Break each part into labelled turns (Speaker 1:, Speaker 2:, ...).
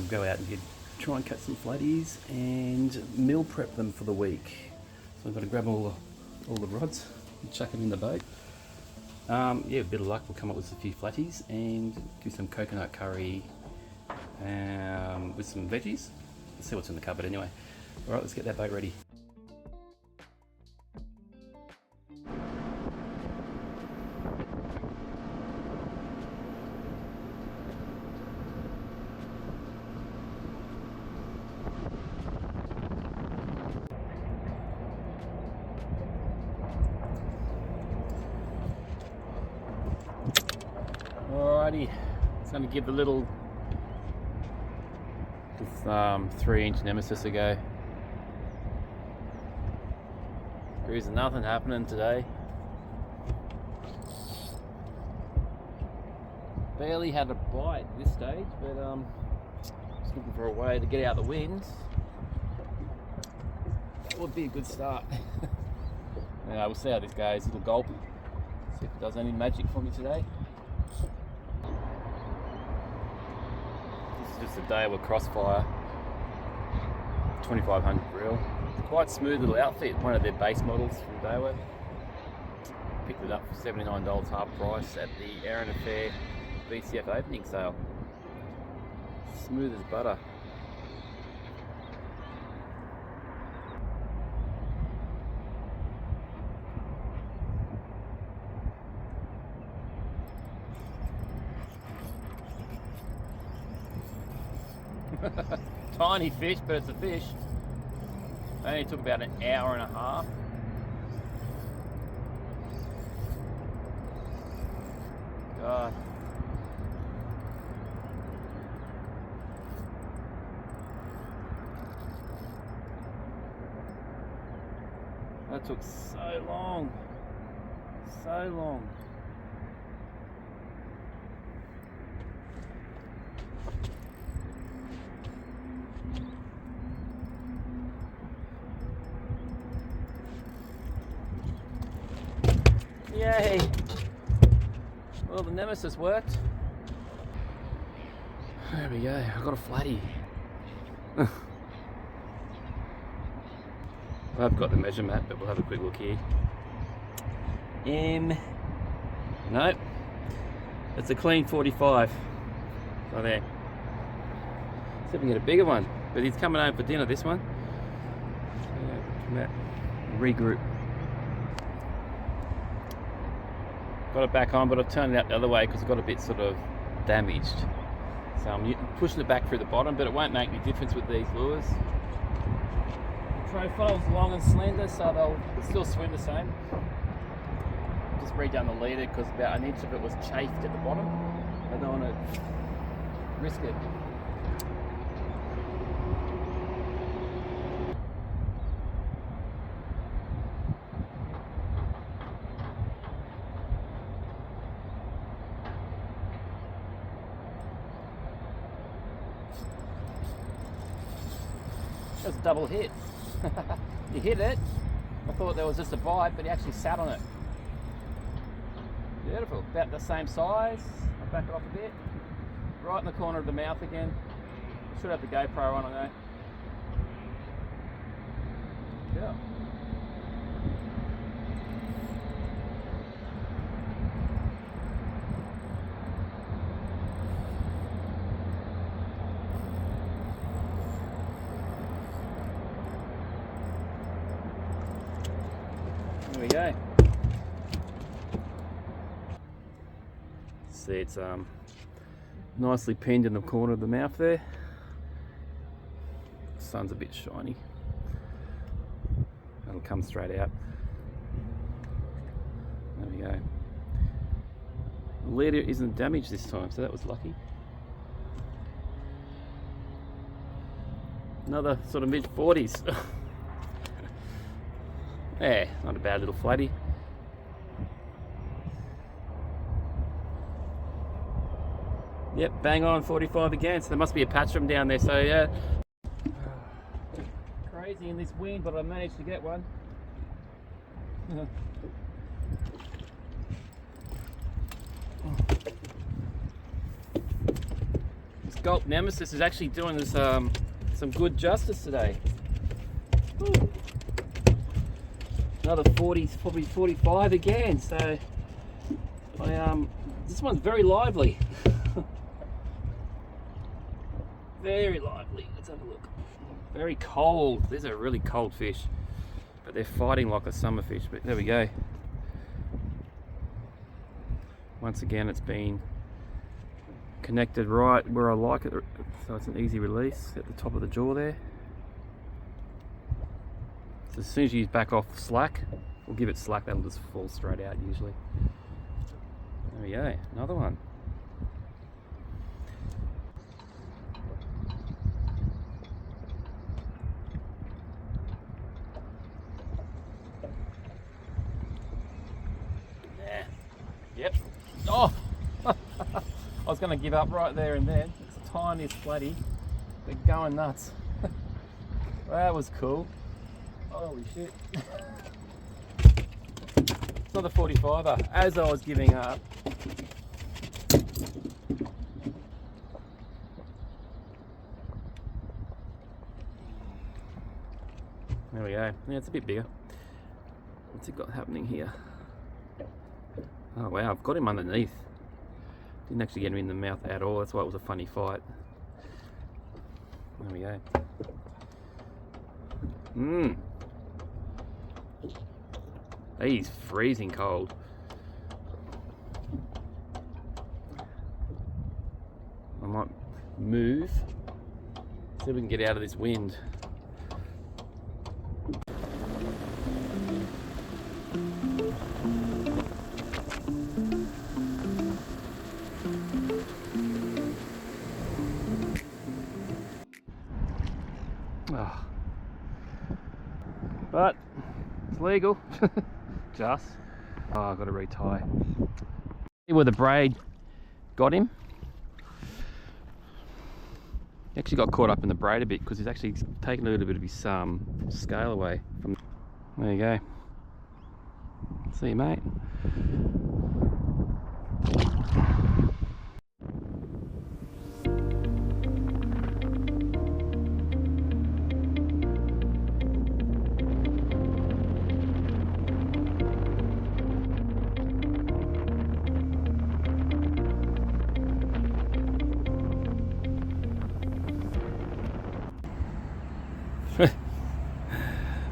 Speaker 1: go out and try and catch some flatties and meal prep them for the week. So I've got to grab all the rods and chuck them in the boat. Yeah, a bit of luck, we'll come up with a few flatties and do some coconut curry with some veggies. Let's see what's in the cupboard anyway. Alright, let's get that boat ready. Alrighty, it's going to give the little 3-inch nemesis a go. There's nothing happening today. Barely had a bite at this stage, but just looking for a way to get out the wind. That would be a good start. We'll see how this goes. Little gulp. See if it does any magic for me today. This is just a day with crossfire. 2500 reel. Quite smooth little outfit. One of their base models from Daiwa. Picked it up for $79 half price at the Aaron Affair BCF opening sale. Smooth as butter. Tiny fish, but it's a fish. Only took about an hour and a half. God. That took so long. So long. Yay! Well, the nemesis worked. There we go, I got a flatty. I've got the measure map, but we'll have a quick look here. Nope. It's a clean 45. So there. See if we can get a bigger one. But he's coming home for dinner, this one. Come out, regroup. Got it back on, but I've turned it out the other way because it got a bit sort of damaged. So I'm pushing it back through the bottom, but it won't make any difference with these lures. The profile's long and slender, so they'll still swim the same. Just redone the leader because about an inch of it was chafed at the bottom. I don't want to risk it. That was a double hit. You hit it. I thought there was just a bite, but he actually sat on it. Beautiful. About the same size. I'll back it off a bit. Right in the corner of the mouth again. Should have the GoPro on, I know. Yeah. There we go. See, it's nicely pinned in the corner of the mouth there. The sun's a bit shiny. That'll come straight out. There we go. The leader isn't damaged this time, so that was lucky. Another sort of mid-40s. Yeah, not a bad little flatty. Yep, bang on 45 again, so there must be a patch from down there, so yeah. Crazy in this wind, but I managed to get one. Just Sculpt Nemesis is actually doing us some good justice today. Woo. Another 40, probably 45 again. So this one's very lively. Very lively. Let's have a look. Very cold. These are really cold fish, but they're fighting like a summer fish. But there we go. Once again, it's been connected right where I like it, so it's an easy release at the top of the jaw there. So as soon as you back off slack, we'll give it slack, that'll just fall straight out usually. There we go, another one. Yeah. Yep. Oh! I was going to give up right there and then. It's the tiniest flatty. They're going nuts. That was cool. Holy shit. It's not a 45er. As I was giving up. There we go. Yeah, it's a bit bigger. What's it got happening here? Oh wow, I've got him underneath. Didn't actually get him in the mouth at all. That's why it was a funny fight. There we go. He's freezing cold. I might move. See if we can get out of this wind. Oh. But it's legal. Just. Oh, I've got to retie. See where the braid got him. He actually got caught up in the braid a bit because he's actually taken a little bit of his scale away from. There you go. See you, mate.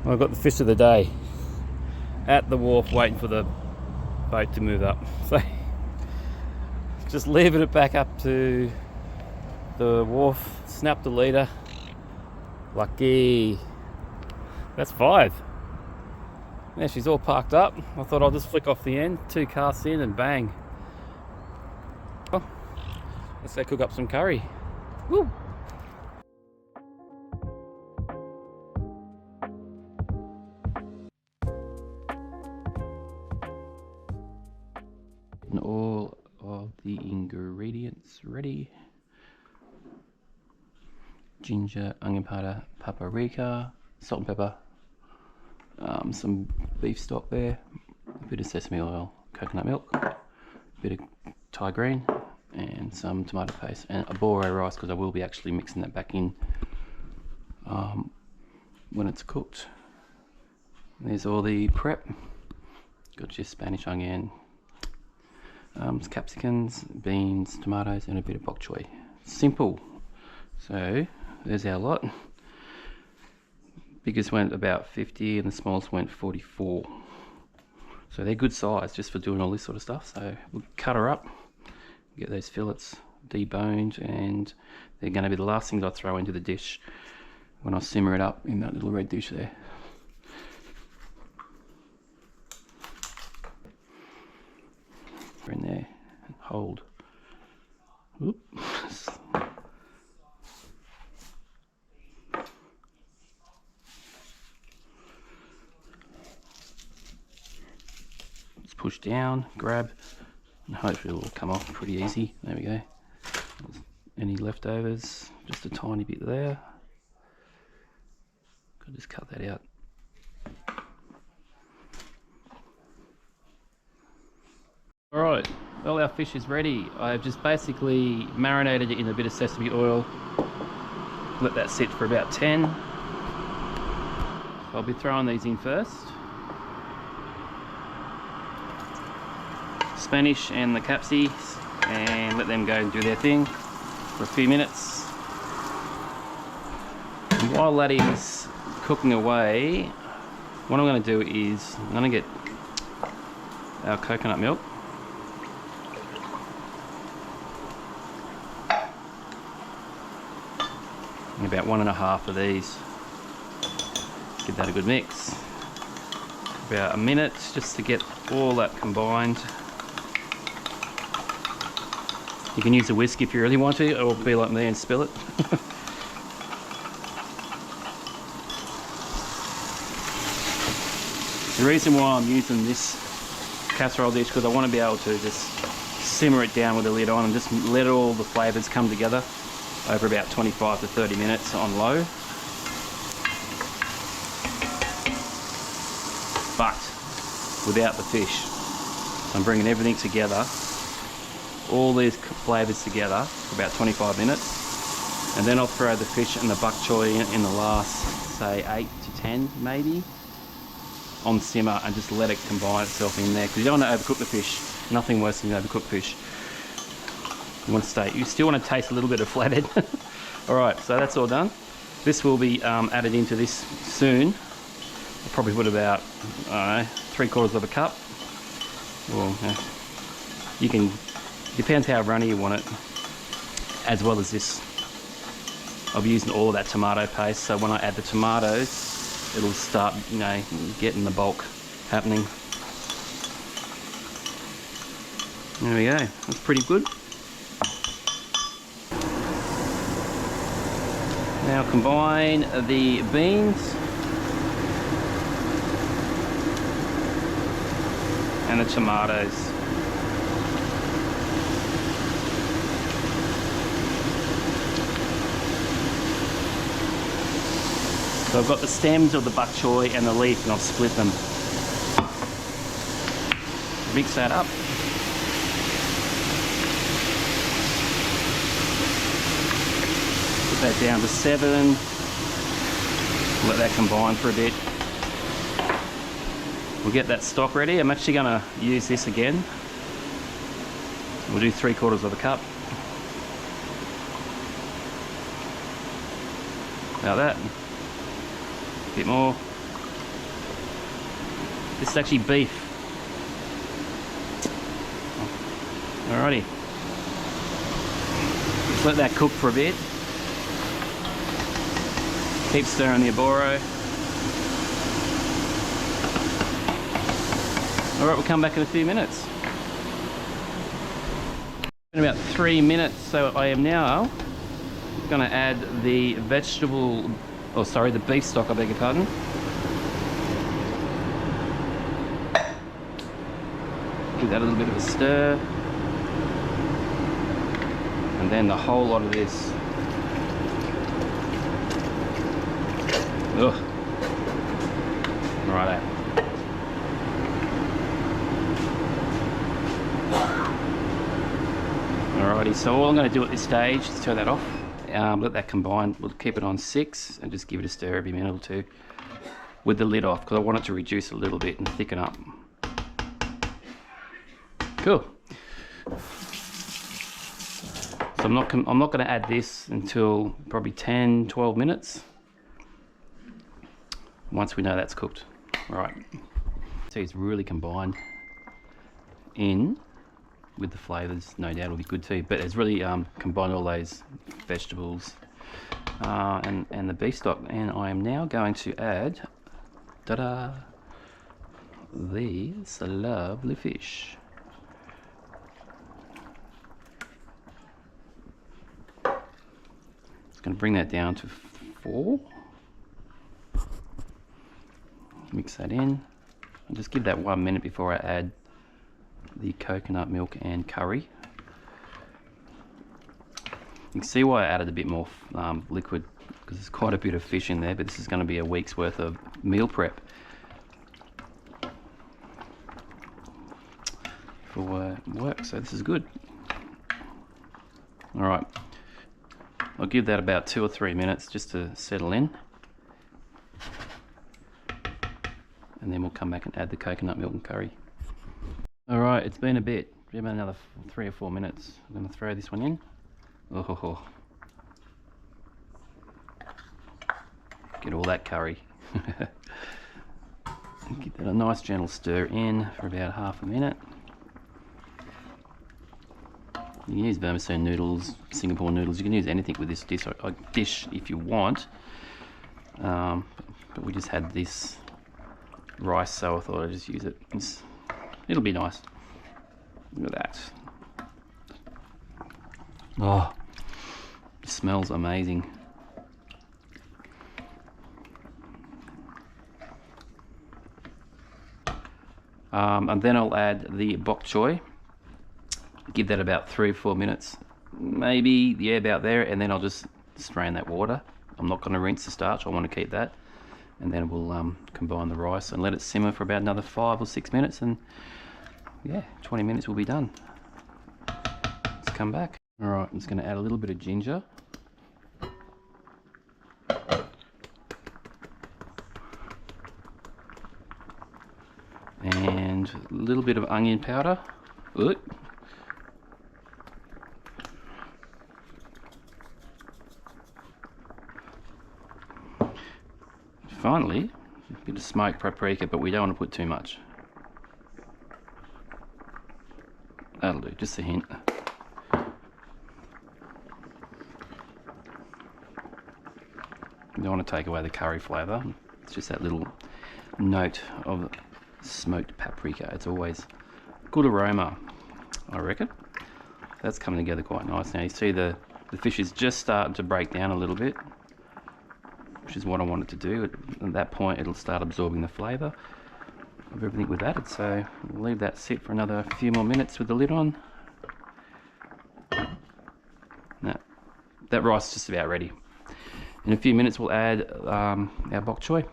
Speaker 1: I've got the fish of the day at the wharf waiting for the boat to move up. So just leaving it back up to the wharf, snapped the leader. Lucky. That's 5. Yeah, she's all parked up. I thought I'll just flick off the end, 2 casts in and bang. Well, let's go cook up some curry. Woo! All of the ingredients ready. Ginger, onion powder, paprika, salt and pepper, some beef stock there, a bit of sesame oil, coconut milk, a bit of Thai green, and some tomato paste, and a bore rice because I will be actually mixing that back in when it's cooked. There's all the prep. Got your Spanish onion, capsicums, beans, tomatoes, and a bit of bok choy. Simple. So there's our lot. Biggest went about 50 and the smallest went 44. So they're good size just for doing all this sort of stuff. So we'll cut her up, get those fillets deboned, and they're going to be the last things I throw into the dish when I simmer it up in that little red dish there. In there and hold. Oops. Let's push down, grab, and hopefully it will come off pretty easy. There we go. Any leftovers, just a tiny bit there. Could just cut that out. Alright, Well, our fish is ready. I've just basically marinated it in a bit of sesame oil. Let that sit for about 10. I'll be throwing these in first. Spanish and the capsies, and let them go and do their thing for a few minutes. And while that is cooking away, what I'm going to do is I'm going to get our coconut milk. And about 1.5 of these. Give that a good mix. About a minute just to get all that combined. You can use a whisk if you really want to, or be like me and spill it. The reason why I'm using this casserole dish because I want to be able to just simmer it down with the lid on and just let all the flavours come together over about 25 to 30 minutes on low. But without the fish. I'm bringing everything together, all these flavours together for about 25 minutes, and then I'll throw the fish and the bok choy in the last, say, 8 to 10 maybe, on simmer, and just let it combine itself in there, because you don't want to overcook the fish. Nothing worse than overcooked fish. You still want to taste a little bit of flathead. Alright, so that's all done. This will be added into this soon. I'll probably put about, I don't know, 3/4 of a cup. Well, you can, depends how runny you want it, as well as this. I'll be using all of that tomato paste, so when I add the tomatoes, it'll start, you know, getting the bulk happening. There we go, that's pretty good. Now combine the beans and the tomatoes. So I've got the stems of the bok choy and the leaf, and I've split them. Mix that up. Put that down to 7. Let that combine for a bit. We'll get that stock ready. I'm actually going to use this again. We'll do 3/4 of a cup. About that. A bit more. This is actually beef. Alrighty. Just let that cook for a bit. Keep stirring the aboro. Alright, we'll come back in a few minutes. In about 3 minutes, so I am now going to add the the beef stock, I beg your pardon. Give that a little bit of a stir. And then the whole lot of this. Ugh. Righto. Alrighty, so all I'm going to do at this stage is turn that off. Let that combine. We'll keep it on 6 and just give it a stir every minute or two with the lid off, because I want it to reduce a little bit and thicken up. Cool. So I'm not going to add this until probably 10-12 minutes once we know that's cooked. Right. So it's really combined in with the flavours. No doubt it'll be good too, but it's really combined all those vegetables and the beef stock. And I am now going to add, ta-da, this lovely fish. Just going to bring that down to 4. Mix that in and just give that 1 minute before I add the coconut milk and curry. You can see why I added a bit more liquid, because there's quite a bit of fish in there, but this is going to be a week's worth of meal prep. for work, so this is good. All right, I'll give that about 2 or 3 minutes just to settle in, and then we'll come back and add the coconut milk and curry. All right, it's been a bit, about another 3 or 4 minutes. I'm going to throw this one in. Oh, get all that curry. Give that a nice gentle stir in for about half a minute. You can use vermicelli noodles, Singapore noodles, you can use anything with this dish if you want. But we just had this rice, so I thought I'd just use it. It'll be nice. Look at that. Oh, it smells amazing. And then I'll add the bok choy. Give that about 3 or 4 minutes, maybe, yeah, about there, and then I'll just strain that water. I'm not going to rinse the starch, I want to keep that. And then we'll combine the rice and let it simmer for about another 5 or 6 minutes, and yeah, 20 minutes will be done. Let's come back. All right, I'm just going to add a little bit of ginger. And a little bit of onion powder. Ooh. Finally, a bit of smoked paprika, but we don't want to put too much. That'll do, just a hint. You don't want to take away the curry flavour. It's just that little note of smoked paprika. It's always good aroma, I reckon. That's coming together quite nice now. You see the fish is just starting to break down a little bit, which is what I want it to do. At that point it'll start absorbing the flavour of everything we've added, so we'll leave that sit for another few more minutes with the lid on. Now, that rice is just about ready. In a few minutes we'll add our bok choy.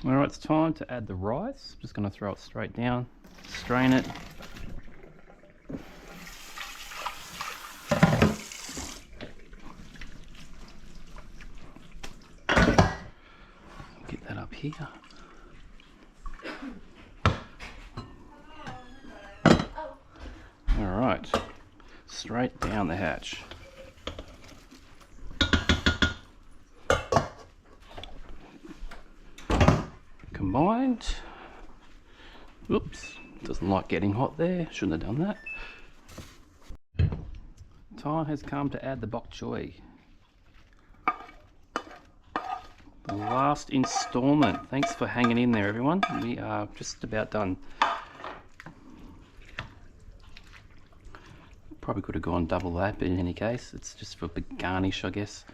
Speaker 1: Alright, it's time to add the rice. Just going to throw it straight down, strain it. Get that up here. Alright, straight down the hatch. Combined. Oops, doesn't like getting hot there, shouldn't have done that. Time has come to add the bok choy. The last installment. Thanks for hanging in there, everyone. We are just about done. Probably could have gone double that, but in any case, it's just for a big garnish, I guess.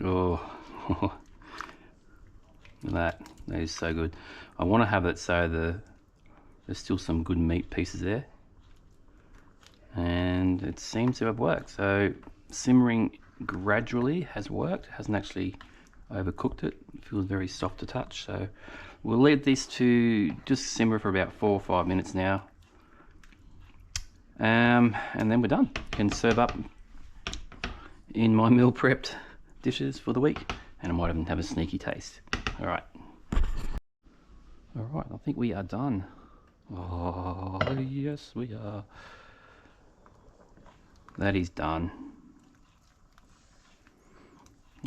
Speaker 1: Oh, that is so good. I want to have it so there's still some good meat pieces there, and it seems to have worked. So simmering gradually has worked. It hasn't actually overcooked it. It feels very soft to touch. So we'll leave this to just simmer for about 4 or 5 minutes now, and then we're done. Can serve up in my meal prepped dishes for the week, and I might even have a sneaky taste. Alright, I think we are done. Oh yes, we are. That is done.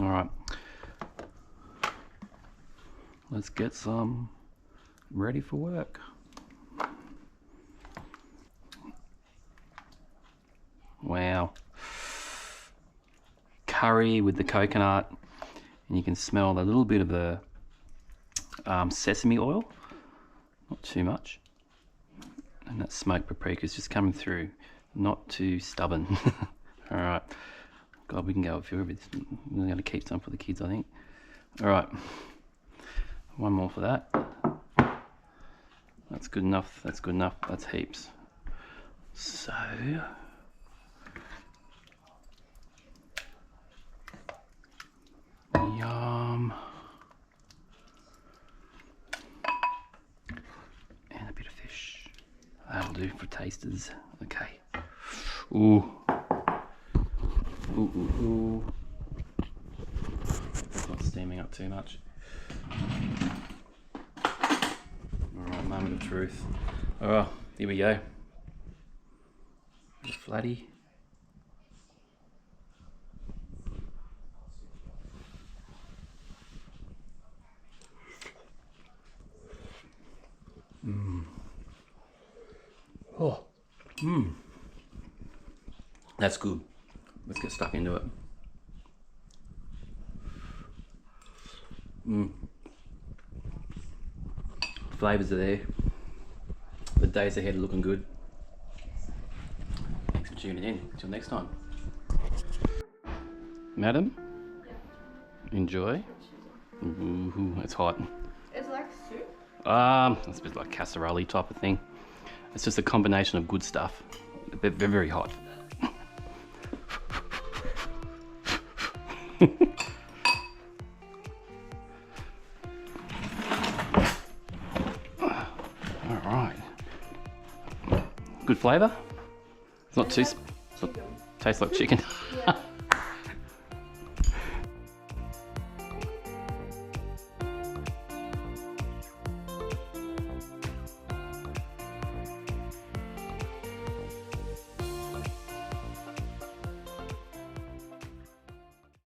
Speaker 1: Alright, let's get some ready for work. Wow, curry with the coconut, and you can smell a little bit of the sesame oil, not too much, and that smoked paprika is just coming through, not too stubborn. All right, God, we can go a few of it. We're going to keep some for the kids, I think. All right, one more for that. That's good enough. That's good enough. That's heaps. So yum. That'll do for tasters. Okay. Ooh. Ooh, ooh, ooh. Not steaming up too much. Alright, moment of truth. Alright, here we go. The flatty. Oh. That's good. Let's get stuck into it. Flavours are there. The days ahead are looking good. Thanks for tuning in. Until next time. Madam? Enjoy. Ooh, it's hot.
Speaker 2: It's like soup?
Speaker 1: It's a bit like casserole type of thing. It's just a combination of good stuff. They're very hot. Alright. Good flavour? It's not too... Tastes like chicken.
Speaker 2: Yeah.